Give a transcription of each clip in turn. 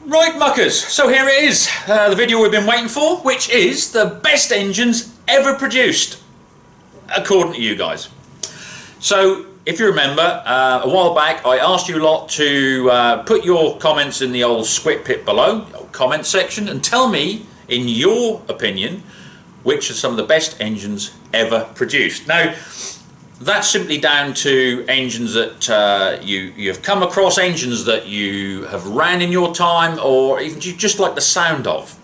Right, muckers, so here it is, the video we've been waiting for, which is the best engines ever produced, according to you guys. So, if you remember, a while back I asked you lot to put your comments in the old squid pit below, the old comment section, and tell me, in your opinion, which are some of the best engines ever produced. Now, that's simply down to engines that you've come across, engines that you have ran in your time, or even you just like the sound of.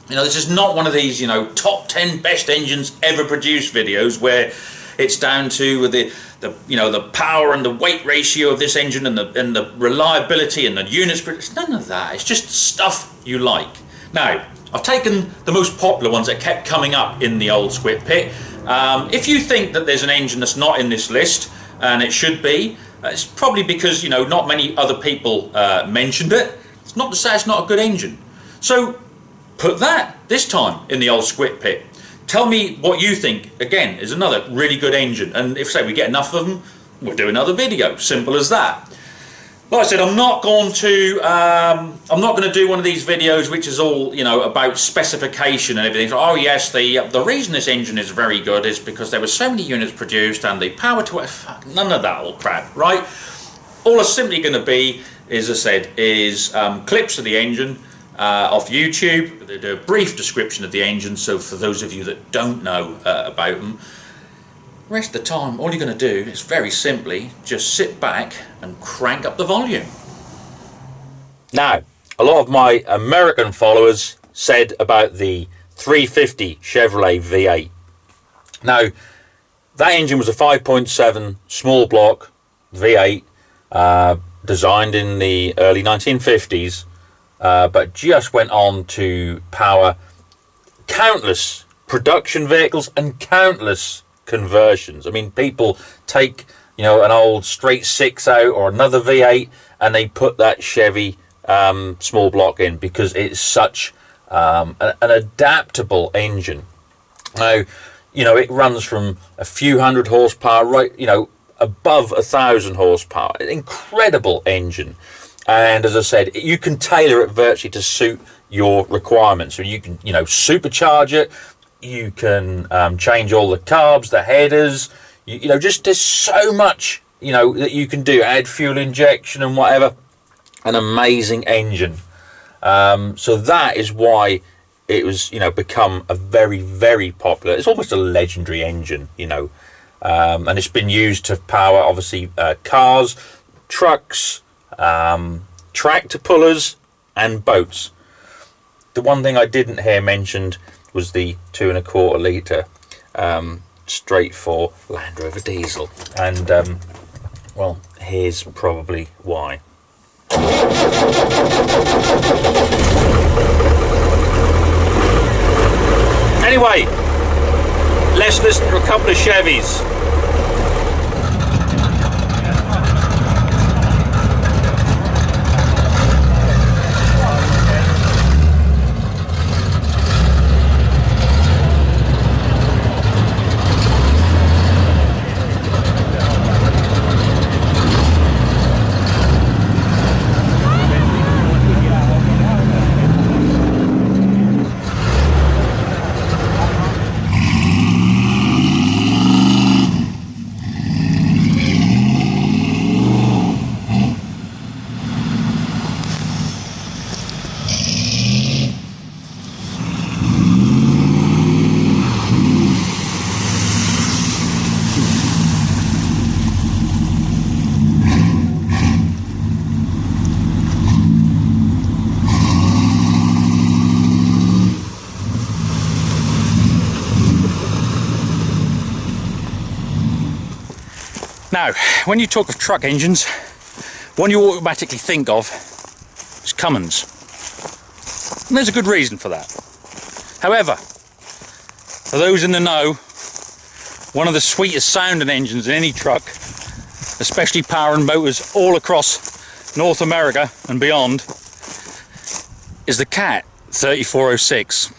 You know, this is not one of these, you know, top 10 best engines ever produced videos where it's down to the power and the weight ratio of this engine and the reliability and the units. It's none of that. It's just stuff you like. Now, I've taken the most popular ones that kept coming up in the old squid pit. If you think that there's an engine that's not in this list, and it should be, it's probably because, you know, not many other people mentioned it. It's not to say it's not a good engine. So put that this time in the old squid pit. Tell me what you think, again, is another really good engine. And if, say, we get enough of them, we'll do another video. Simple as that. Like I said, I'm not going to do one of these videos which is all, you know, about specification and everything. So, oh yes, the reason this engine is very good is because there were so many units produced and the power to it. None of that old crap, right? All it's simply going to be, as I said, is clips of the engine off YouTube. They do a brief description of the engine. So for those of you that don't know about them, the rest of the time, all you're going to do is very simply just sit back and crank up the volume. Now, a lot of my American followers said about the 350 Chevrolet V8. Now, that engine was a 5.7 small block V8 designed in the early 1950s, but just went on to power countless production vehicles and countless conversions. I mean, people take, you know, an old straight 6 out or another V8 and they put that Chevy small block in because it's such an adaptable engine. Now, you know, it runs from a few hundred horsepower right, you know, above 1,000 horsepower. Incredible engine. And as I said, you can tailor it virtually to suit your requirements. So you can, you know, supercharge it. You can change all the carbs, the headers, you know, just there's so much, you know, that you can do. Add fuel injection and whatever. An amazing engine. So that is why it was, you know, become a very, very popular. It's almost a legendary engine, you know, and it's been used to power, obviously, cars, trucks, tractor pullers, and boats. The one thing I didn't hear mentioned was the 2.25 litre straight 4 Land Rover diesel, and well, here's probably why. Anyway, let's listen to a couple of Chevys. Now, when you talk of truck engines, one you automatically think of is Cummins. And there's a good reason for that. However, for those in the know, one of the sweetest sounding engines in any truck, especially powering motors all across North America and beyond, is the Cat 3406.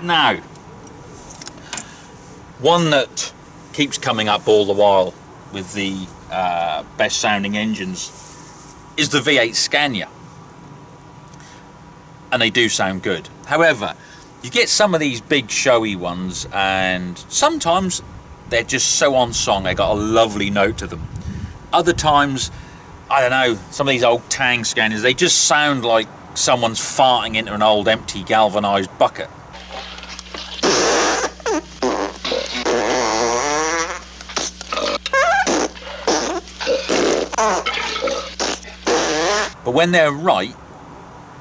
Now, one that keeps coming up all the while with the best sounding engines is the V8 Scania, and they do sound good. However, you get some of these big showy ones and sometimes they're just so on song, they got a lovely note to them. Other times, I don't know, some of these old Tang Scanias, they just sound like someone's farting into an old empty galvanised bucket. But when they're right,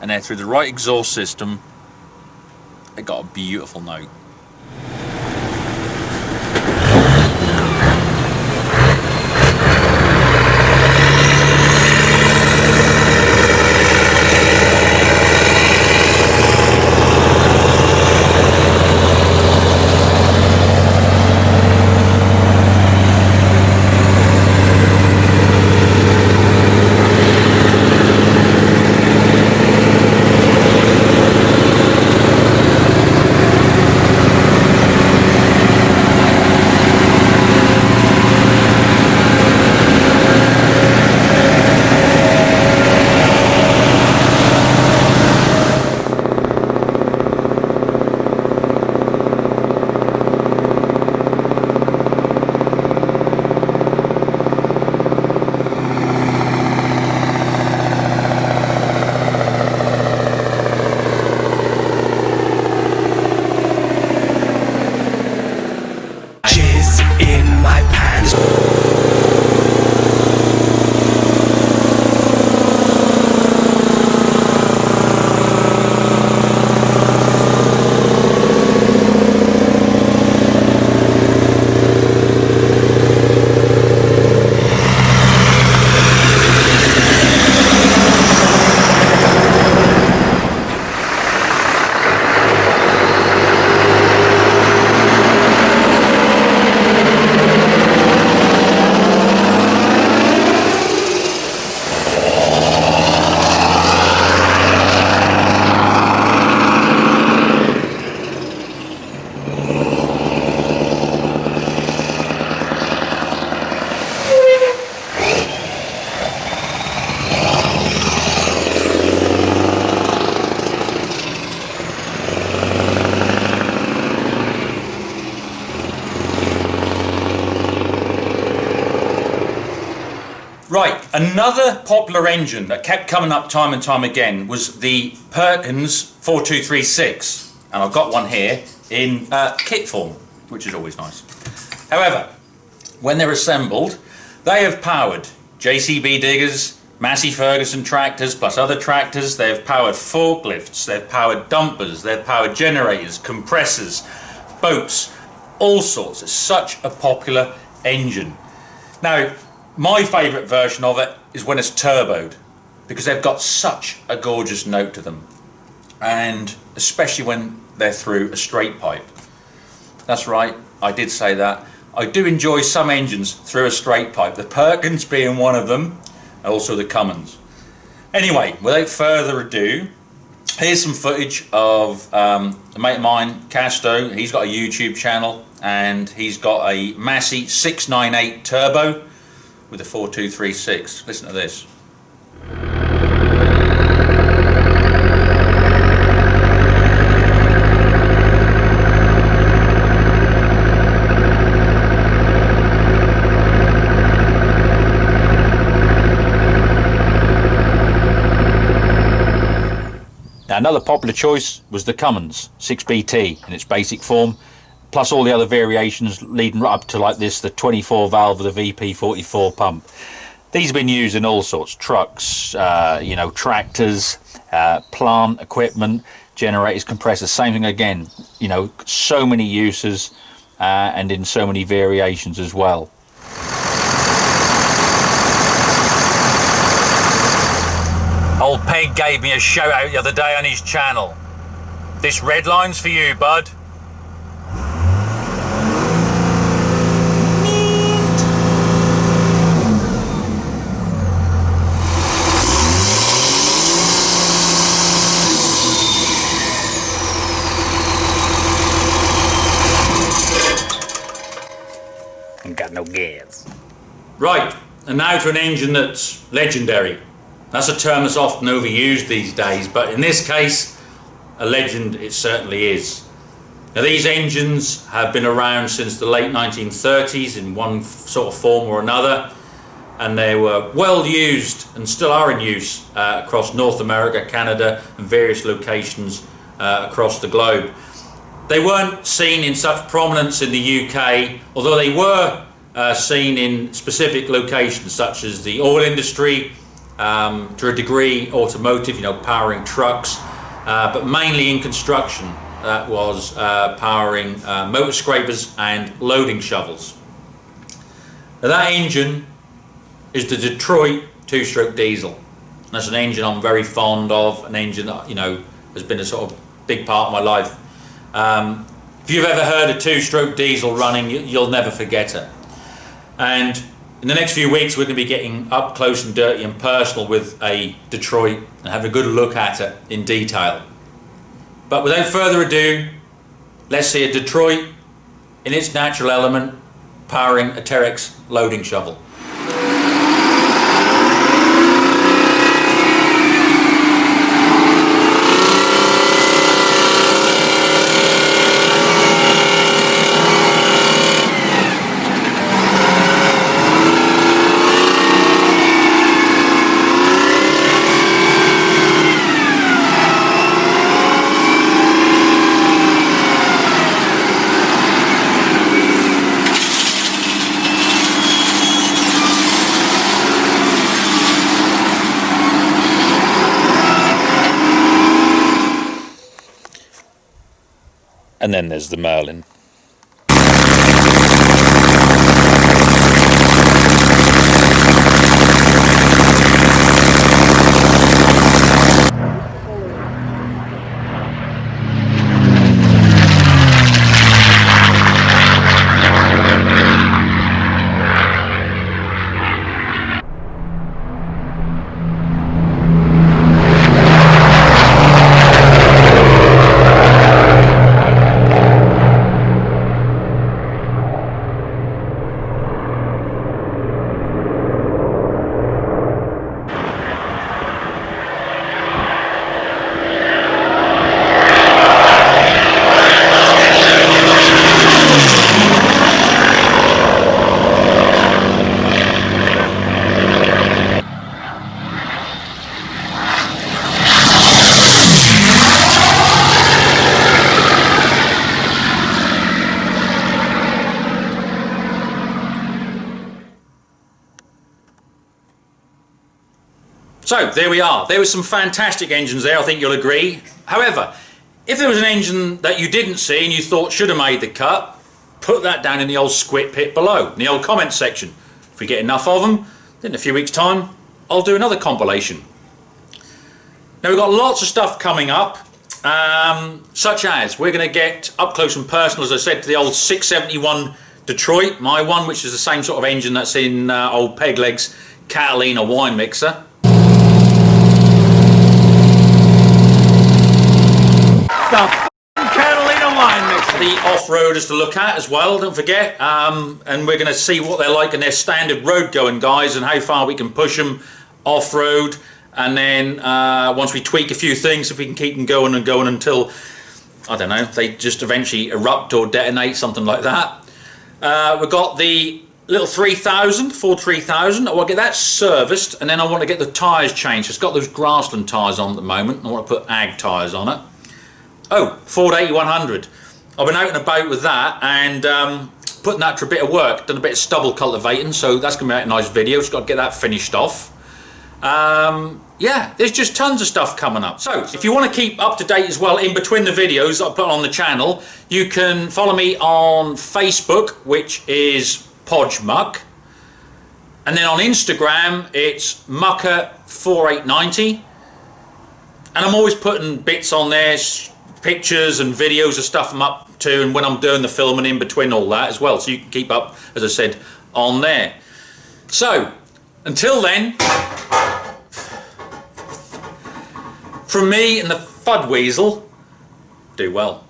and they're through the right exhaust system, they got a beautiful note. Right, another popular engine that kept coming up time and time again was the Perkins 4236, and I've got one here in kit form, which is always nice. However, when they're assembled, they have powered JCB diggers, Massey Ferguson tractors plus other tractors. They've powered forklifts, they've powered dumpers, they've powered generators, compressors, boats, all sorts. It's such a popular engine. Now, my favourite version of it is when it's turboed, because they've got such a gorgeous note to them, and especially when they're through a straight pipe. That's right, I did say that. I do enjoy some engines through a straight pipe, the Perkins being one of them, and also the Cummins. Anyway, without further ado, here's some footage of a mate of mine, Casto. He's got a YouTube channel, and he's got a Massey 698 turbo with a 4236. Listen to this. Now, another popular choice was the Cummins 6BT in its basic form, plus all the other variations leading right up to like this, the 24 valve with the VP44 pump. These have been used in all sorts, trucks, you know, tractors, plant equipment, generators, compressors, same thing again, you know, so many uses and in so many variations as well. Old Peg gave me a shout out the other day on his channel. This red line's for you, bud. Right, and now to an engine that's legendary. That's a term that's often overused these days, but in this case, a legend it certainly is. Now, these engines have been around since the late 1930s in one sort of form or another, and they were well used and still are in use across North America, Canada, and various locations across the globe. They weren't seen in such prominence in the UK, although they were seen in specific locations such as the oil industry, to a degree automotive, powering trucks, but mainly in construction. That was powering motor scrapers and loading shovels. Now, that engine is the Detroit two-stroke diesel. That's an engine I'm very fond of, an engine that has been a sort of big part of my life. If you've ever heard a two-stroke diesel running, you'll never forget it. And in the next few weeks, we're going to be getting up close and dirty and personal with a Detroit and have a good look at it in detail. But without further ado, let's see a Detroit in its natural element powering a Terex loading shovel. And then there's the Merlin. So there we are. There were some fantastic engines there, I think you'll agree. However, if there was an engine that you didn't see and you thought should have made the cut, put that down in the old squid pit below, in the old comments section. If we get enough of them, then in a few weeks' time, I'll do another compilation. Now, we've got lots of stuff coming up, such as we're going to get up close and personal, as I said, to the old 671 Detroit, my one, which is the same sort of engine that's in old Pegleg's Catalina wine mixer. Catalina wine mixer. The off-roaders to look at as well, don't forget, and we're going to see what they're like in their standard road going, guys, and how far we can push them off-road, and then once we tweak a few things, if we can keep them going and going until, I don't know, they just eventually erupt or detonate, something like that. We've got the little 3000, Ford 3000. I want to get that serviced, and then I want to get the tyres changed. It's got those Grassland tyres on at the moment. I want to put Ag tyres on it. Oh, Ford 8100. I've been out and about with that and putting that to a bit of work. Done a bit of stubble cultivating, so that's going to be a nice video. Just got to get that finished off. Yeah, there's just tons of stuff coming up. So, if you want to keep up to date as well in between the videos that I put on the channel, you can follow me on Facebook, which is Muck. And then on Instagram, it's Mucker4890. And I'm always putting bits on there, pictures and videos of stuff I'm up to, and when I'm doing the filming in between all that as well, so you can keep up, as I said, on there. So, until then, from me and the Fud Weasel, do well.